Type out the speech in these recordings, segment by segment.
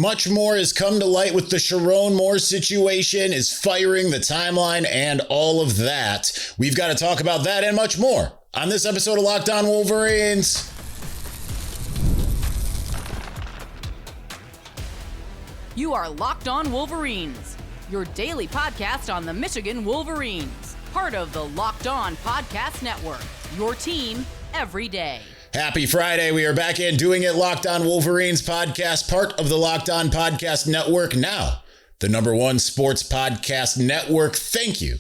Much more has come to light with the Sherrone Moore situation, is firing the timeline, and all of that. We've got to talk about that and much more on this episode of Locked On Wolverines. You are Locked On Wolverines, your daily podcast on the Michigan Wolverines, part of the Locked On Podcast Network, your team every day. Happy Friday. We are back in doing it. Locked On Wolverines podcast, part of the Locked On Podcast Network, now the #1 sports podcast network. Thank you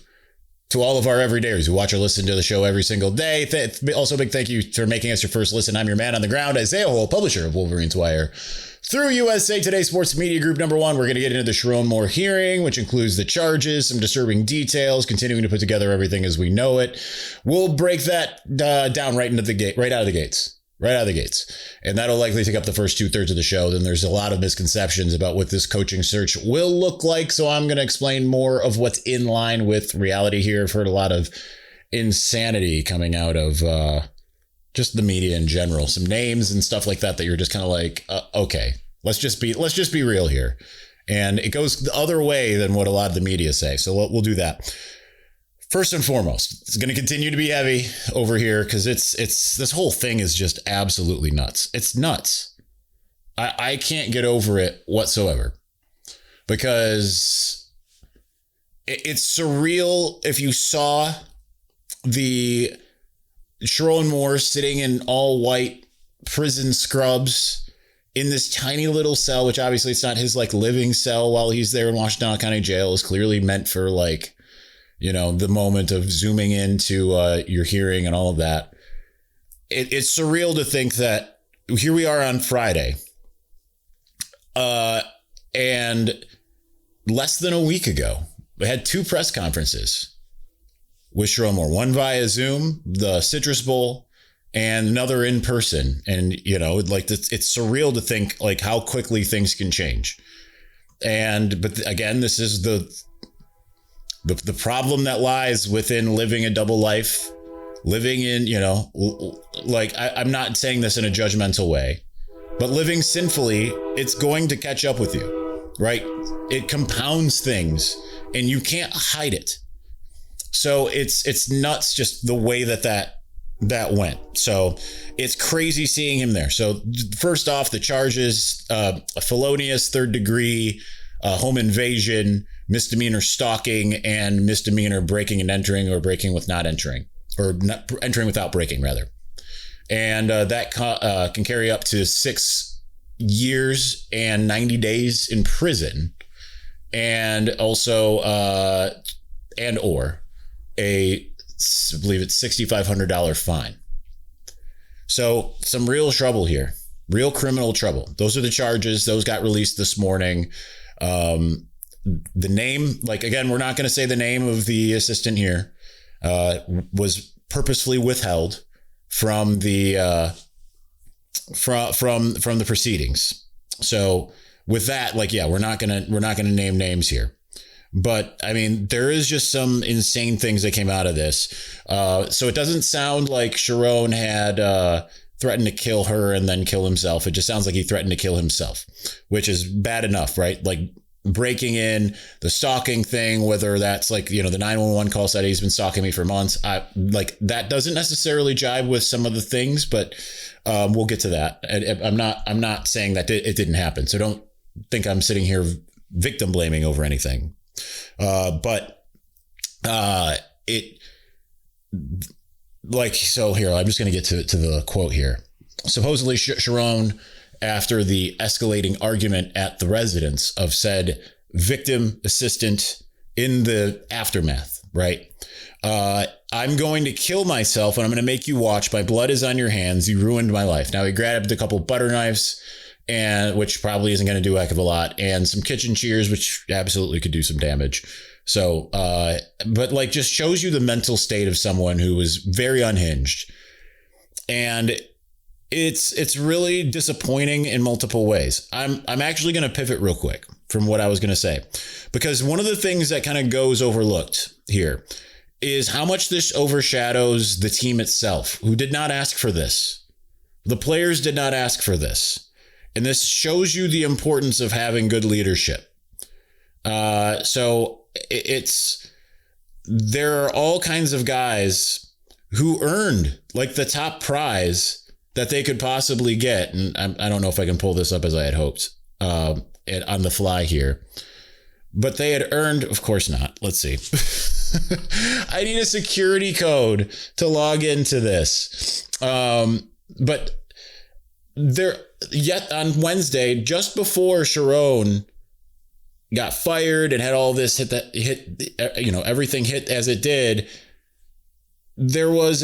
to all of our everydayers who watch or listen to the show every single day. Also, big thank you for making us your first listen. I'm your man on the ground, Isaiah Hole, publisher of Wolverines Wire. Through USA Today Sports Media Group #1, we're going to get into the Chiron Moore hearing, which includes the charges, some disturbing details, continuing to put together everything as we know it. We'll break that down right out of the gates. And that'll likely take up the first 2/3 of the show. Then there's a lot of misconceptions about what this coaching search will look like. So I'm going to explain more of what's in line with reality here. I've heard a lot of insanity coming out of just the media in general, some names and stuff like that you're just kind of like, okay, let's just be real here. And it goes the other way than what a lot of the media say. So we'll do that. First and foremost, it's going to continue to be heavy over here because it's this whole thing is just absolutely nuts. It's nuts. I can't get over it whatsoever because it's surreal. If you saw the Chiron Moore sitting in all white prison scrubs in this tiny little cell, which obviously it's not his living cell while he's there in Washington County Jail, is clearly meant for the moment of zooming into your hearing and all of that. It's surreal to think that here we are on Friday, and less than a week ago, we had 2 press conferences with Chiron Moore, one via Zoom, the Citrus Bowl, and another in person. And, it's surreal to think how quickly things can change. But again, this is the problem that lies within living a double life, living in, I'm not saying this in a judgmental way, but living sinfully, it's going to catch up with you, right? It compounds things and you can't hide it. So it's nuts just the way that went. So it's crazy seeing him there. So first off, the charges, a felonious 3rd degree home invasion, misdemeanor stalking, and misdemeanor breaking and entering, or breaking with not entering, or not entering without breaking rather. And that can carry up to 6 years and 90 days in prison, and also I believe it's $6,500 fine. So some real trouble here, real criminal trouble. Those are the charges. Those got released this morning. The name, again, we're not going to say the name of the assistant here, was purposefully withheld from the from the proceedings. So with that, we're not gonna name names here. But I mean, there is just some insane things that came out of this. So it doesn't sound like Chiron had threatened to kill her and then kill himself. It just sounds like he threatened to kill himself, which is bad enough, right? Breaking in, the stalking thing, whether that's the 911 call said he's been stalking me for months. That doesn't necessarily jive with some of the things, but we'll get to that. I'm not saying that it didn't happen. So don't think I'm sitting here victim blaming over anything. So here, I'm just going to get to the quote here. Supposedly Chiron, after the escalating argument at the residence of said victim assistant in the aftermath, right? I'm going to kill myself and I'm going to make you watch. My blood is on your hands. You ruined my life. Now he grabbed a couple butter knives, and which probably isn't going to do a heck of a lot, and some kitchen shears, which absolutely could do some damage. So, but just shows you the mental state of someone who was very unhinged. And it's really disappointing in multiple ways. I'm actually going to pivot real quick from what I was going to say, because one of the things that kind of goes overlooked here is how much this overshadows the team itself, who did not ask for this. The players did not ask for this. And this shows you the importance of having good leadership. So there are all kinds of guys who earned like the top prize that they could possibly get. And I don't know if I can pull this up as I had hoped on the fly here, but they had earned, of course not. Let's see. I need a security code to log into this. But there, yet on Wednesday, just before Sherrone got fired and had all this everything hit as it did, there was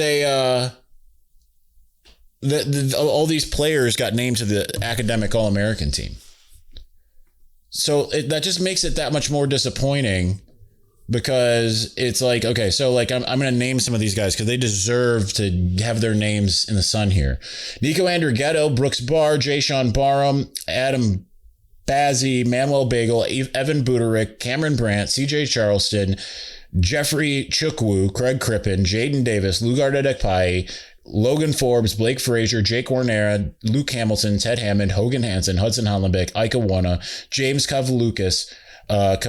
all these players got named to the academic All-American team. So that just makes it that much more disappointing, because it's like, okay, so like I'm going to name some of these guys because they deserve to have their names in the sun here. Nico Andrighetto, Brooks Barr, Jay Sean Barham, Adam Bazzi, Manuel Bagel, Evan Buderick, Cameron Brandt, CJ Charleston, Jeffrey Chukwu, Craig Crippen, Jadyn Davis, Lugard Adekpai, Logan Forbes, Blake Frazier, Jake Warnera, Luke Hamilton, Ted Hammond, Hogan Hansen, Hudson Hollenbeck, Ika Wana, James Kavulukis, I've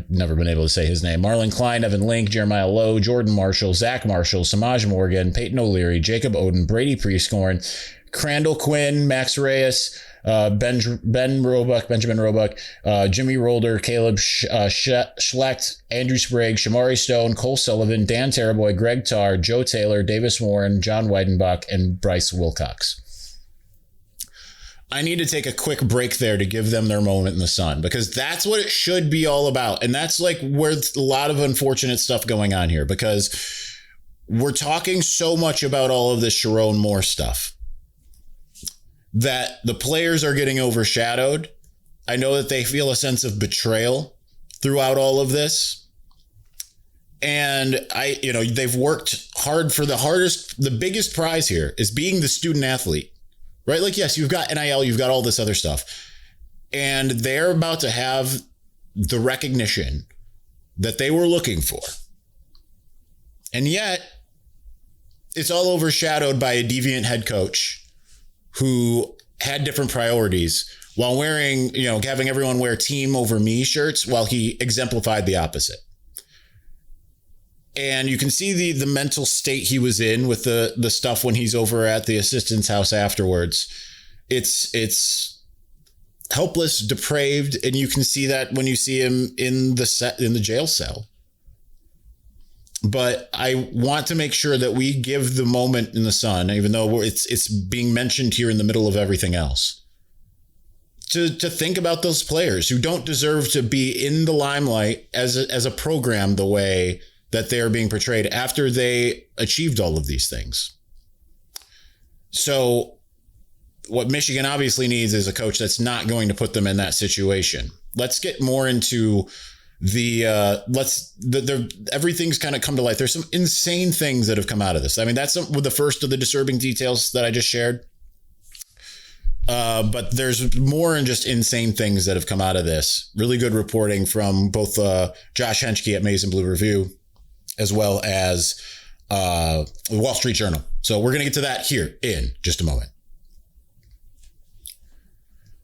never been able to say his name. Marlon Klein, Evan Link, Jeremiah Lowe, Jordan Marshall, Zach Marshall, Samaj Morgan, Peyton O'Leary, Jacob Oden, Brady Prieskorn, Crandall Quinn, Max Reyes, Benjamin Roebuck, Jimmy Rolder, Caleb Schlecht, Andrew Sprague, Shamari Stone, Cole Sullivan, Dan Taraboy, Greg Tarr, Joe Taylor, Davis Warren, John Weidenbach, and Bryce Wilcox. I need to take a quick break there to give them their moment in the sun, because that's what it should be all about. And that's like where a lot of unfortunate stuff going on here, because we're talking so much about all of this Sherrone Moore stuff that the players are getting overshadowed. I know that they feel a sense of betrayal throughout all of this. And they've worked hard for the biggest prize here is being the student athlete. Right? Like, yes, you've got NIL, you've got all this other stuff. And they're about to have the recognition that they were looking for. And yet, it's all overshadowed by a deviant head coach who had different priorities while wearing, having everyone wear team over me shirts while he exemplified the opposite. And you can see the mental state he was in with the stuff when he's over at the assistant's house afterwards. It's helpless, depraved, and you can see that when you see him in the jail cell. But I want to make sure that we give the moment in the sun, even though it's being mentioned here in the middle of everything else, to think about those players who don't deserve to be in the limelight as a program the way that they are being portrayed after they achieved all of these things. So what Michigan obviously needs is a coach that's not going to put them in that situation. Let's get more into everything's kind of come to light. There's some insane things that have come out of this. I mean, that's the first of the disturbing details that I just shared. But there's more and just insane things that have come out of this. Really good reporting from both Josh Henschke at Maize and Blue Review, as well as the Wall Street Journal. So we're going to get to that here in just a moment.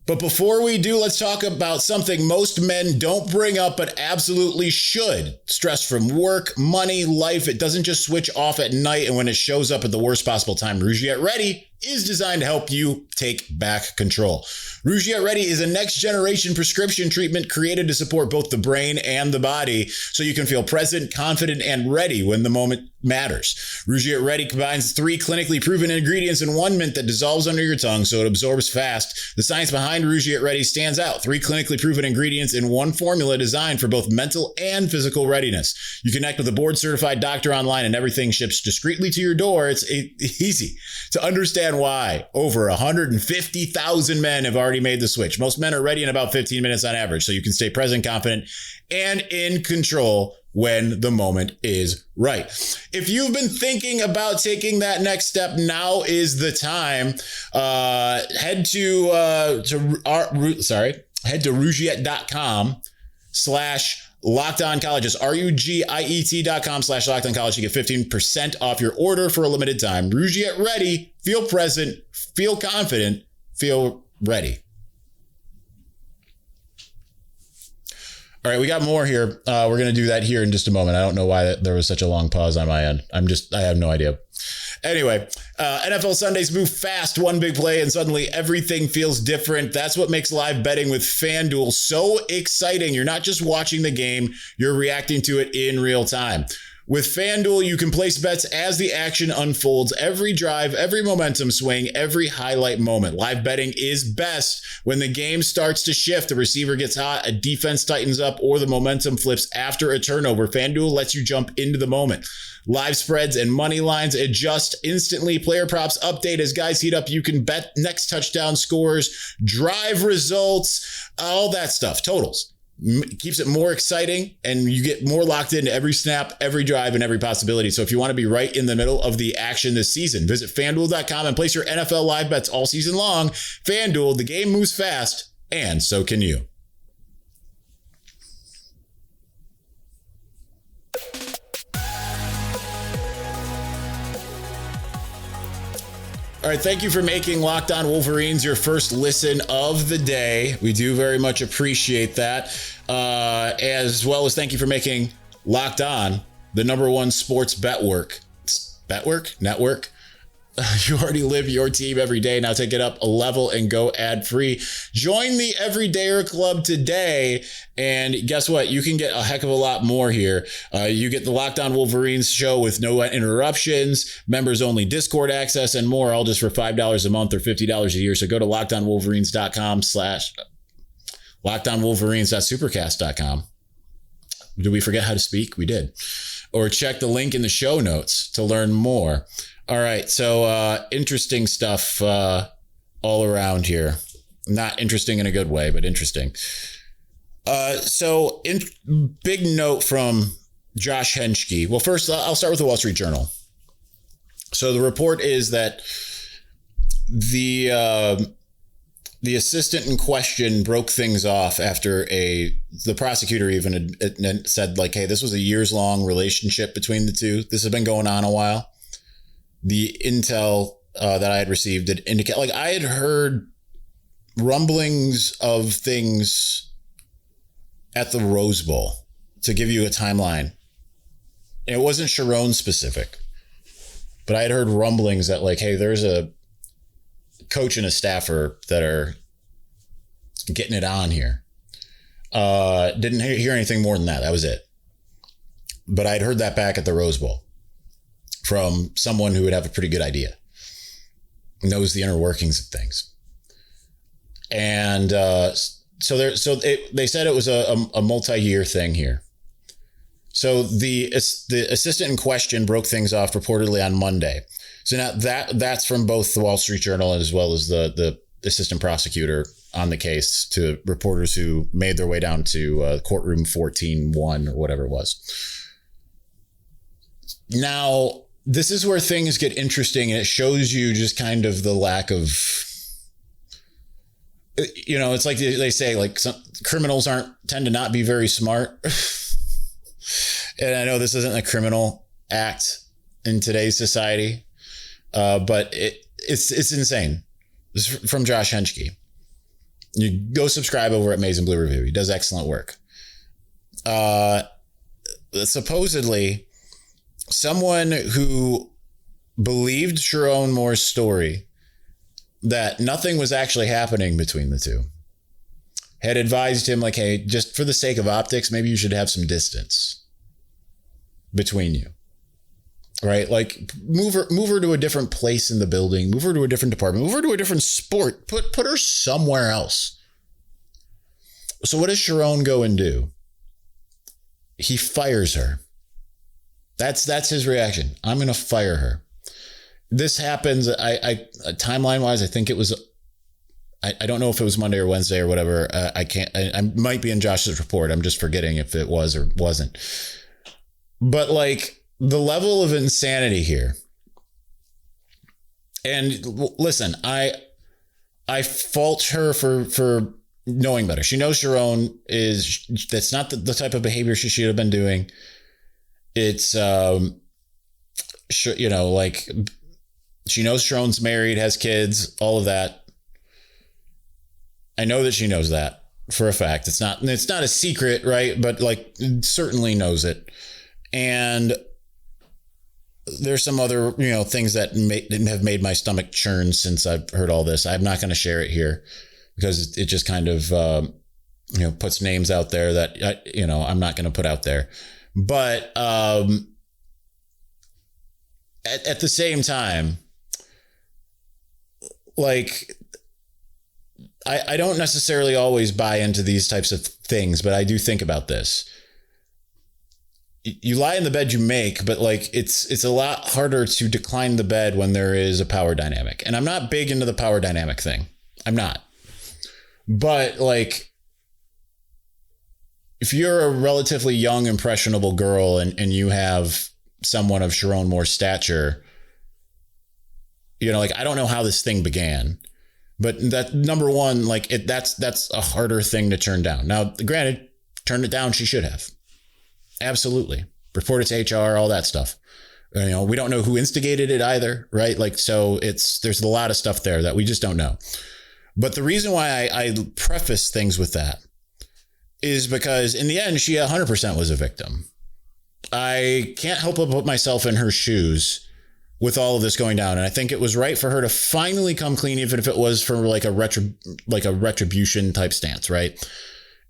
But before we do, let's talk about something most men don't bring up, but absolutely should. Stress from work, money, life. It doesn't just switch off at night and when it shows up at the worst possible time. Rouge Yet Ready is designed to help you take back control. Rouge Yet Ready is a next generation prescription treatment created to support both the brain and the body so you can feel present, confident, and ready when the moment matters. Rouge Yet Ready combines 3 clinically proven ingredients in 1 mint that dissolves under your tongue so it absorbs fast. The science behind Rouge Yet Ready stands out. 3 clinically proven ingredients in 1 formula designed for both mental and physical readiness. You connect with a board-certified doctor online and everything ships discreetly to your door. It's easy to understand why over 150,000 men have already made the switch. Most men are ready in about 15 minutes on average, so you can stay present, confident, and in control when the moment is right. If you've been thinking about taking that next step, now is the time. Head to rougejet.com Locked On Colleges, RUGIET.com/Locked On College to get 15% off your order for a limited time. Rouge, get ready, feel present, feel confident, feel ready. All right, we got more here. We're going to do that here in just a moment. I don't know why there was such a long pause on my end. I have no idea. Anyway, NFL Sundays move fast. One big play and suddenly everything feels different. That's what makes live betting with FanDuel so exciting. You're not just watching the game, you're reacting to it in real time. With FanDuel, you can place bets as the action unfolds, every drive, every momentum swing, every highlight moment. Live betting is best when the game starts to shift, a receiver gets hot, a defense tightens up, or the momentum flips after a turnover. FanDuel lets you jump into the moment. Live spreads and money lines adjust instantly. Player props update as guys heat up. You can bet next touchdown scores, drive results, all that stuff, totals. Keeps it more exciting, and you get more locked into every snap, every drive, and every possibility. So if you want to be right in the middle of the action this season, visit FanDuel.com and place your NFL live bets all season long. FanDuel, the game moves fast, and so can you. All right, thank you for making Locked On Wolverines your first listen of the day. We do very much appreciate that. As well as thank you for making Locked On the number one sports network. You already live your team every day. Now take it up a level and go ad-free. Join the Everydayer Club today. And guess what? You can get a heck of a lot more here. You get the Locked On Wolverines show with no interruptions, members only Discord access, and more, all just for $5 a month or $50 a year. So go to LockedOnWolverines.com/LockedOnWolverines.supercast.com. Did we forget how to speak? We did. Or check the link in the show notes to learn more. All right, so interesting stuff all around here. Not interesting in a good way, but interesting. Big note from Josh Henschke. Well, first, I'll start with the Wall Street Journal. So the report is that the assistant in question broke things off after the prosecutor even had said, like, hey, this was a years-long relationship between the two. This has been going on a while. The intel that I had received did indicate, like, I had heard rumblings of things at the Rose Bowl, to give you a timeline. And it wasn't Sherrone specific, but I had heard rumblings that, like, hey, there's a coach and a staffer that are getting it on here. Didn't hear anything more than that. That was it. But I'd heard that back at the Rose Bowl from someone who would have a pretty good idea, knows the inner workings of things. And they said it was a multi-year thing here. So the assistant in question broke things off reportedly on Monday. So now that's from both the Wall Street Journal as well as the assistant prosecutor on the case to reporters who made their way down to courtroom 14-1 or whatever it was. Now, this is where things get interesting, and it shows you just kind of the lack of, it's like they say, like, some criminals tend to not be very smart. And I know this isn't a criminal act in today's society, but it's insane. This is from Josh Henschke. You go subscribe over at Maize and Blue Review. He does excellent work. Supposedly, someone who believed Chiron Moore's story that nothing was actually happening between the two had advised him, like, hey, just for the sake of optics, maybe you should have some distance between you, right? Like, move her to a different place in the building, move her to a different department, move her to a different sport, put her somewhere else. So what does Chiron go and do? He fires her. That's his reaction. I'm going to fire her. This happens. I timeline wise, I think it was, I don't know if it was Monday or Wednesday or whatever. I might be in Josh's report. I'm just forgetting if it was or wasn't. But, like, the level of insanity here. And listen, I fault her for knowing better. She knows that's not the type of behavior she should have been doing. It's, you know, like she knows Sherrone's married, has kids, all of that. I know that she knows that for a fact. It's not a secret, right? But like certainly knows it. And there's some other, you know, things that have made my stomach churn since I've heard all this. I'm not going to share it here because it just kind of, you know, puts names out there that, you know, I'm not going to put out there. But at the same time, like, I don't necessarily always buy into these types of things, but I do think about this. You lie in the bed you make, but like it's a lot harder to decline the bed when there is a power dynamic. And I'm not big into the power dynamic thing. I'm not. But like, if you're a relatively young, impressionable girl and you have someone of Chiron Moore's stature, you know, like, I don't know how this thing began, but that number one, like that's a harder thing to turn down. Now, granted, turned it down. She should have. Absolutely. Report it to HR, all that stuff. You know, we don't know who instigated it either, right? Like, so there's a lot of stuff there that we just don't know. But the reason why I preface things with that is because in the end, she 100% was a victim. I can't help but put myself in her shoes with all of this going down. And I think it was right for her to finally come clean, even if it was for like a retribution type stance, right?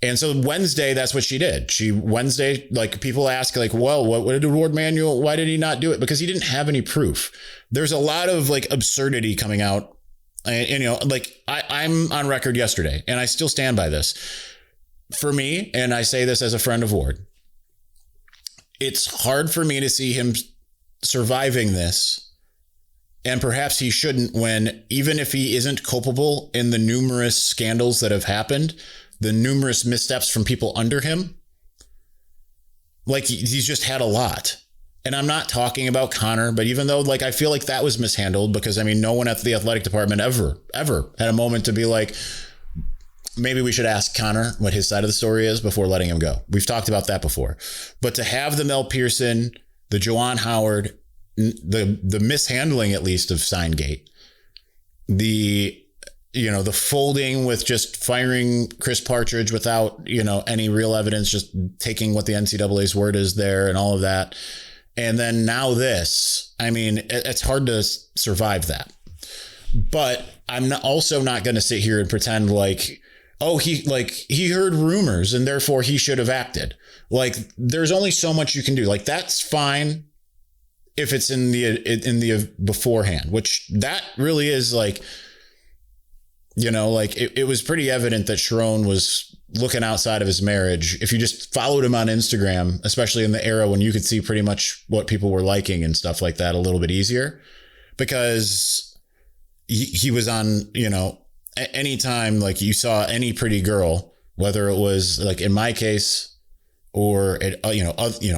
And so Wednesday, that's what she did. Wednesday, like, people ask, like, well, what did Ward Manuel? Why did he not do it? Because he didn't have any proof. There's a lot of like absurdity coming out. And you know, like I'm on record yesterday, and I still stand by this. For me, and I say this as a friend of Ward, it's hard for me to see him surviving this. And perhaps he shouldn't, when, even if he isn't culpable in the numerous scandals that have happened, the numerous missteps from people under him, like, he's just had a lot. And I'm not talking about Connor, but even though, like, I feel like that was mishandled, because I mean, no one at the athletic department ever had a moment to be like, maybe we should ask Connor what his side of the story is before letting him go. We've talked about that before. But to have the Mel Pearson, the Juwan Howard, the mishandling, at least, of Signgate, the folding with just firing Chris Partridge without, you know, any real evidence, just taking what the NCAA's word is there and all of that. And then now this, I mean, it's hard to survive that. But I'm also not going to sit here and pretend like, oh, he heard rumors and therefore he should have acted. Like, there's only so much you can do. Like, that's fine if it's in the beforehand, which that really is, like, you know, like it was pretty evident that Sherrone was looking outside of his marriage. If you just followed him on Instagram, especially in the era when you could see pretty much what people were liking and stuff like that a little bit easier, because he was on, you know, anytime like you saw any pretty girl, whether it was like in my case or,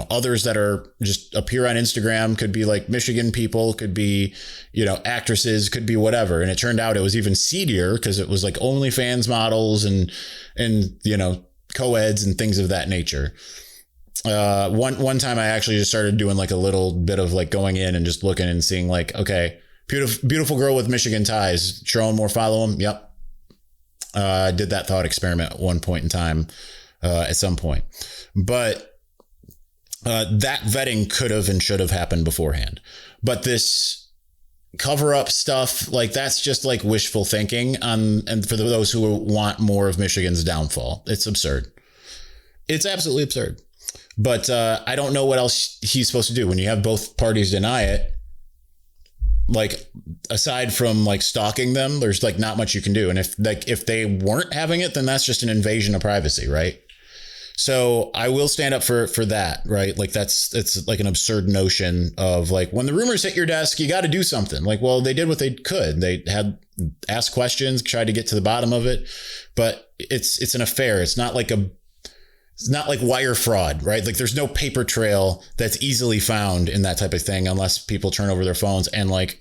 others that are just appear on Instagram, could be like Michigan people, could be, you know, actresses, could be whatever. And it turned out it was even seedier because it was like OnlyFans models and, you know, co-eds and things of that nature. One time I actually just started doing like a little bit of like going in and just looking and seeing like, okay, beautiful girl with Michigan ties. Sherrone Moore, follow him. Yep. I did that thought experiment at one point in time, at some point. But that vetting could have and should have happened beforehand. But this cover up stuff, like, that's just like wishful thinking and for those who want more of Michigan's downfall. It's absurd. It's absolutely absurd. But I don't know what else he's supposed to do when you have both parties deny it. Like, aside from like stalking them, there's like not much you can do. And if they weren't having it, then that's just an invasion of privacy, right? So I will stand up for that, right? Like, it's like an absurd notion of like, when the rumors hit your desk, you got to do something. Like, well, they did what they could. They had asked questions, tried to get to the bottom of it, but it's an affair. It's not like wire fraud, right? Like, there's no paper trail that's easily found in that type of thing unless people turn over their phones. And like,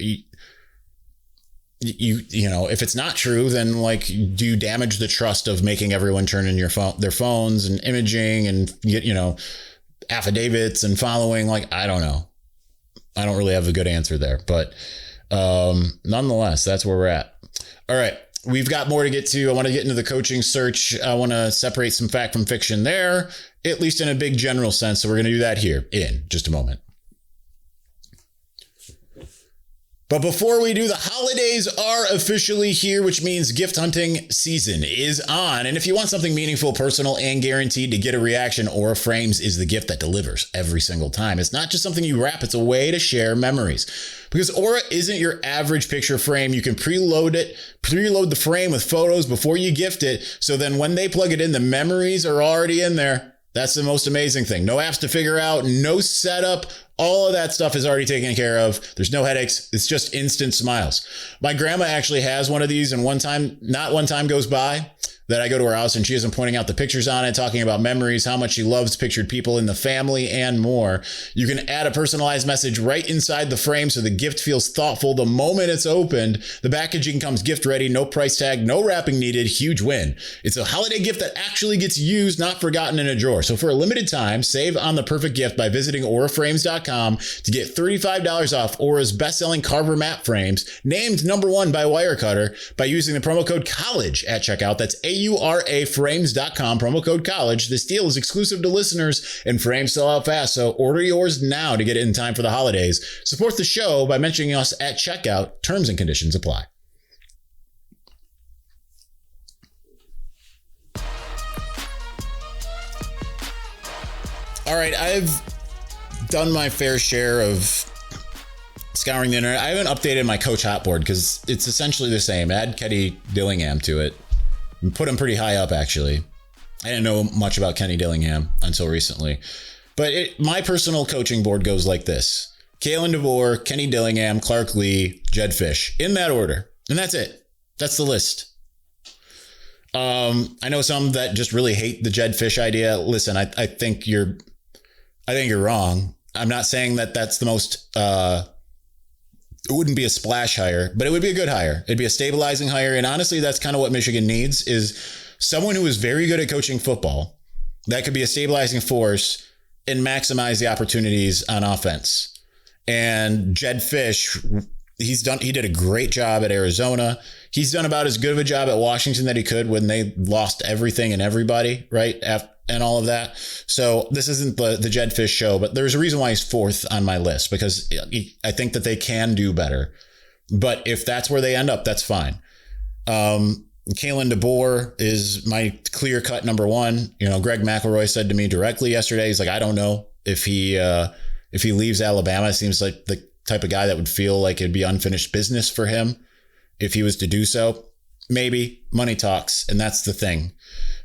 if it's not true, then like, do you damage the trust of making everyone turn in their phones and imaging and get, affidavits and following? Like, I don't know. I don't really have a good answer there, but nonetheless, that's where we're at. All right. We've got more to get to. I want to get into the coaching search. I want to separate some fact from fiction there, at least in a big general sense. So we're going to do that here in just a moment. But before we do, the holidays are officially here, which means gift hunting season is on. And if you want something meaningful, personal, and guaranteed to get a reaction, Aura Frames is the gift that delivers every single time. It's not just something you wrap, it's a way to share memories. Because Aura isn't your average picture frame. You can preload the frame with photos before you gift it. So then when they plug it in, the memories are already in there. That's the most amazing thing. No apps to figure out, no setup. All of that stuff is already taken care of. There's no headaches. It's just instant smiles. My grandma actually has one of these, and not one time goes by that I go to her house and she isn't pointing out the pictures on it, talking about memories, how much she loves pictured people in the family, and more. You can add a personalized message right inside the frame so the gift feels thoughtful the moment it's opened. The packaging comes gift ready, no price tag, no wrapping needed. Huge win. It's a holiday gift that actually gets used, not forgotten in a drawer. So for a limited time, save on the perfect gift by visiting auraframes.com to get $35 off Aura's best-selling Carver mat frames, named #1 by Wirecutter, by using the promo code COLLEGE at checkout. That's auraframes.com, promo code COLLEGE. This deal is exclusive to listeners and frames sell out fast, so order yours now to get it in time for the holidays. Support the show by mentioning us at checkout. Terms and conditions apply. All right, I've done my fair share of scouring the internet. I haven't updated my coach hot board because it's essentially the same. Add Kenny Dillingham to it. Put him pretty high up, actually. I didn't know much about Kenny Dillingham until recently. But my personal coaching board goes like this. Kalen DeBoer, Kenny Dillingham, Clark Lee, Jedd Fisch. In that order. And that's it. That's the list. I know some that just really hate the Jedd Fisch idea. Listen, I think you're wrong. I'm not saying that that's the most... it wouldn't be a splash hire, but it would be a good hire. It'd be a stabilizing hire. And honestly, that's kind of what Michigan needs, is someone who is very good at coaching football that could be a stabilizing force and maximize the opportunities on offense. And Jedd Fisch, he did a great job at Arizona. He's done about as good of a job at Washington that he could when they lost everything and everybody, right? And all of that. So this isn't the Jedd Fisch show, but there's a reason why he's fourth on my list, because I think that they can do better. But if that's where they end up, that's fine. Kalen DeBoer is my clear-cut #1. Greg McElroy said to me directly yesterday, he's like, I don't know if he leaves Alabama. It seems like the type of guy that would feel like it'd be unfinished business for him if he was to do so. Maybe. Money talks, and that's the thing.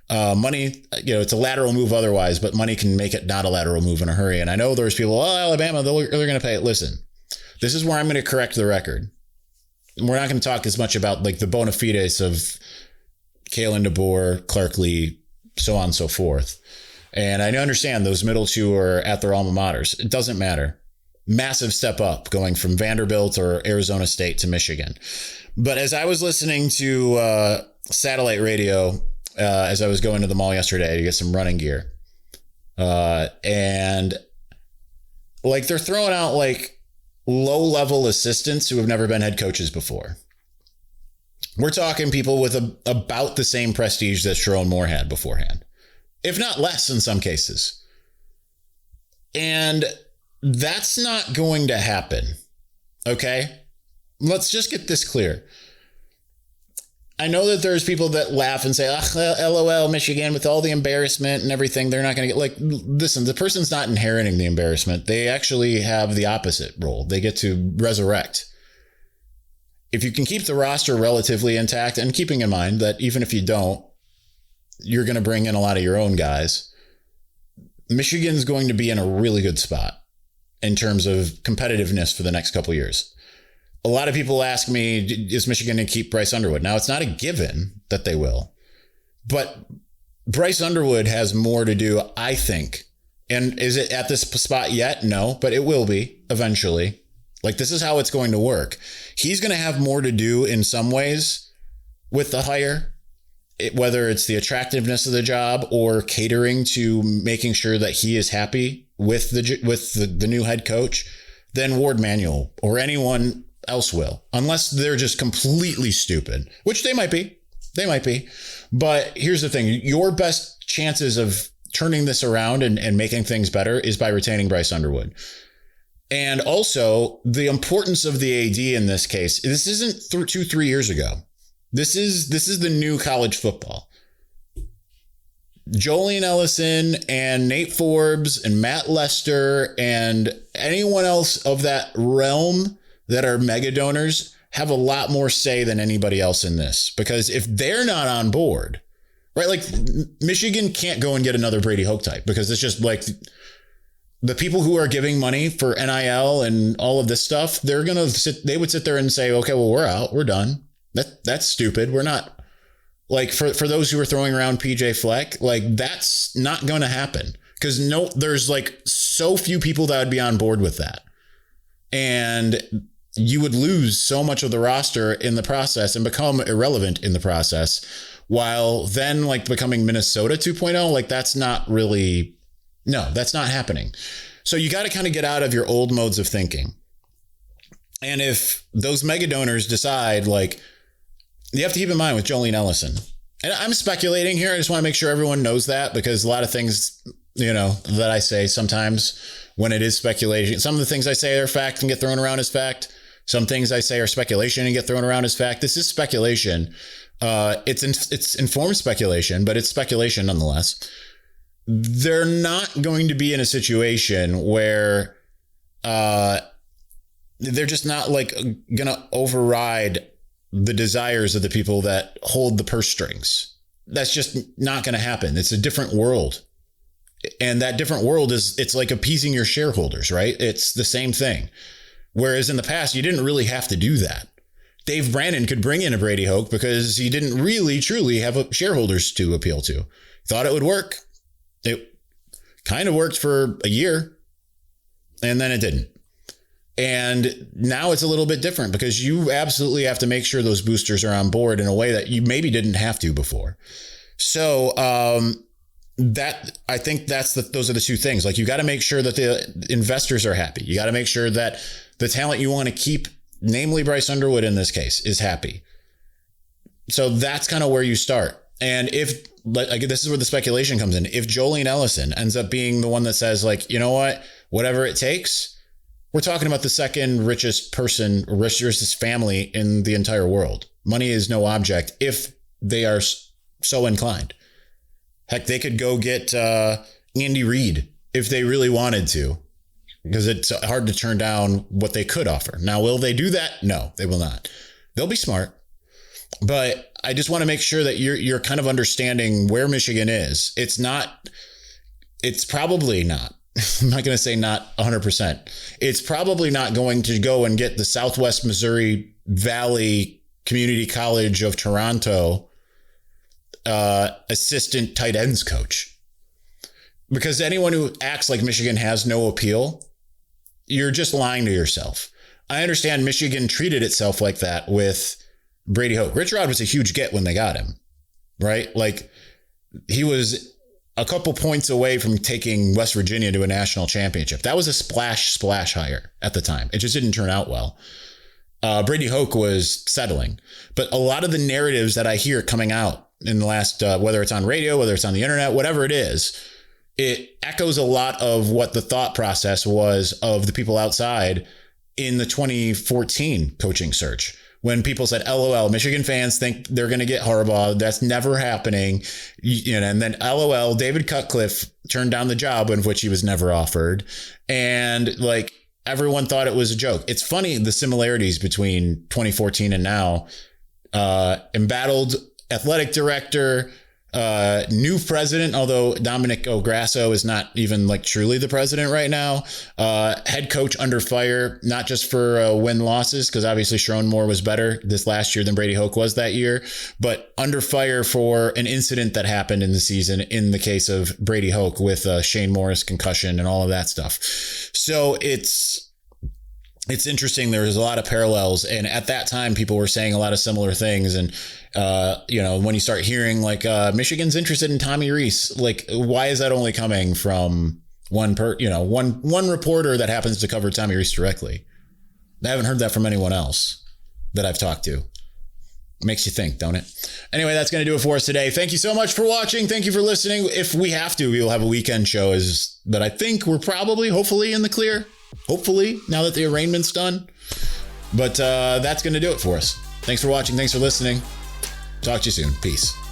Money, it's a lateral move otherwise, but money can make it not a lateral move in a hurry. And I know there's people, Alabama, they're going to pay it. Listen, this is where I'm going to correct the record. We're not going to talk as much about like the bona fides of Kalen DeBoer, Clark Lee, so on and so forth. And I understand those middle two are at their alma maters. It doesn't matter. Massive step up going from Vanderbilt or Arizona State to Michigan. But as I was listening to satellite radio, as I was going to the mall yesterday to get some running gear. And like they're throwing out like low-level assistants who have never been head coaches before. We're talking people with about the same prestige that Sherrone Moore had beforehand, if not less in some cases. And that's not going to happen. Okay? Let's just get this clear. I know that there's people that laugh and say, LOL, Michigan, with all the embarrassment and everything, they're not going to get, like, listen, the person's not inheriting the embarrassment. They actually have the opposite role. They get to resurrect. If you can keep the roster relatively intact, and keeping in mind that even if you don't, you're going to bring in a lot of your own guys, Michigan's going to be in a really good spot in terms of competitiveness for the next couple of years. A lot of people ask me, is Michigan going to keep Bryce Underwood? Now, it's not a given that they will, but Bryce Underwood has more to do, I think. And is it at this spot yet? No, but it will be eventually. Like, this is how it's going to work. He's going to have more to do in some ways with the hire, whether it's the attractiveness of the job or catering to making sure that he is happy with the new head coach, than Ward Manuel or anyone else will, unless they're just completely stupid, which they might be. They might be. But here's the thing. Your best chances of turning this around and making things better is by retaining Bryce Underwood. And also the importance of the AD in this case. This isn't 3 years ago. This is the new college football. Jolin Ellison and Nate Forbes and Matt Lester and anyone else of that realm that are mega donors have a lot more say than anybody else in this, because if they're not on board, right? Like, Michigan can't go and get another Brady Hoke type, because it's just like the people who are giving money for NIL and all of this stuff, they would sit there and say, okay, well, we're out. We're done. That's stupid. We're not. Like, for those who are throwing around PJ Fleck, like, that's not going to happen, because there's like so few people that would be on board with that. And you would lose so much of the roster in the process and become irrelevant in the process, while then like becoming Minnesota 2.0. Like, that's not happening. So you got to kind of get out of your old modes of thinking. And if those mega donors decide, like, you have to keep in mind with Jolin Ellison, and I'm speculating here. I just want to make sure everyone knows that, because a lot of things, that I say sometimes when it is speculation, some of the things I say are fact and get thrown around as fact. Some things I say are speculation and get thrown around as fact. This is speculation. It's informed speculation, but it's speculation nonetheless. They're not going to be in a situation where they're just not like going to override the desires of the people that hold the purse strings. That's just not going to happen. It's a different world. And that different world it's like appeasing your shareholders, right? It's the same thing. Whereas in the past, you didn't really have to do that. Dave Brandon could bring in a Brady Hoke because he didn't really, truly have shareholders to appeal to. Thought it would work. It kind of worked for a year, and then it didn't. And now it's a little bit different, because you absolutely have to make sure those boosters are on board in a way that you maybe didn't have to before. So I think those are the two things. Like, you got to make sure that the investors are happy. You got to make sure that the talent you want to keep, namely Bryce Underwood in this case, is happy. So that's kind of where you start. And if, like, this is where the speculation comes in. If Jolin Ellison ends up being the one that says, like, you know what, whatever it takes, we're talking about the second richest family in the entire world. Money is no object if they are so inclined. Heck, they could go get Andy Reid if they really wanted to, because it's hard to turn down what they could offer. Now, will they do that? No, they will not. They'll be smart. But I just want to make sure that you're kind of understanding where Michigan is. It's probably not. I'm not going to say not 100%. It's probably not going to go and get the Southwest Missouri Valley Community College of Toronto assistant tight ends coach. Because anyone who acts like Michigan has no appeal, you're just lying to yourself. I understand Michigan treated itself like that with Brady Hoke. Rich Rod was a huge get when they got him, right? Like, he was a couple points away from taking West Virginia to a national championship. That was a splash hire at the time. It just didn't turn out well. Brady Hoke was settling. But a lot of the narratives that I hear coming out in the last, whether it's on radio, whether it's on the internet, whatever it is, it echoes a lot of what the thought process was of the people outside in the 2014 coaching search. When people said, LOL, Michigan fans think they're going to get Harbaugh. That's never happening. And then LOL, David Cutcliffe turned down the job in which he was never offered. And like, everyone thought it was a joke. It's funny, the similarities between 2014 and now. Embattled athletic director, new president, although Dominic Grasso is not even like truly the president right now. Head coach under fire, not just for win losses, because obviously Sherrone Moore was better this last year than Brady Hoke was that year, but under fire for an incident that happened in the season in the case of Brady Hoke with Shane Morris concussion and all of that stuff. So it's interesting. There's a lot of parallels. And at that time, people were saying a lot of similar things. And, when you start hearing like Michigan's interested in Tommy Rees, like, why is that only coming from one reporter that happens to cover Tommy Rees directly? I haven't heard that from anyone else that I've talked to. Makes you think, don't it? Anyway, that's going to do it for us today. Thank you so much for watching. Thank you for listening. If we have to, we will have a weekend show, but I think we're hopefully in the clear. Hopefully, now that the arraignment's done. But that's going to do it for us. Thanks for watching. Thanks for listening. Talk to you soon. Peace.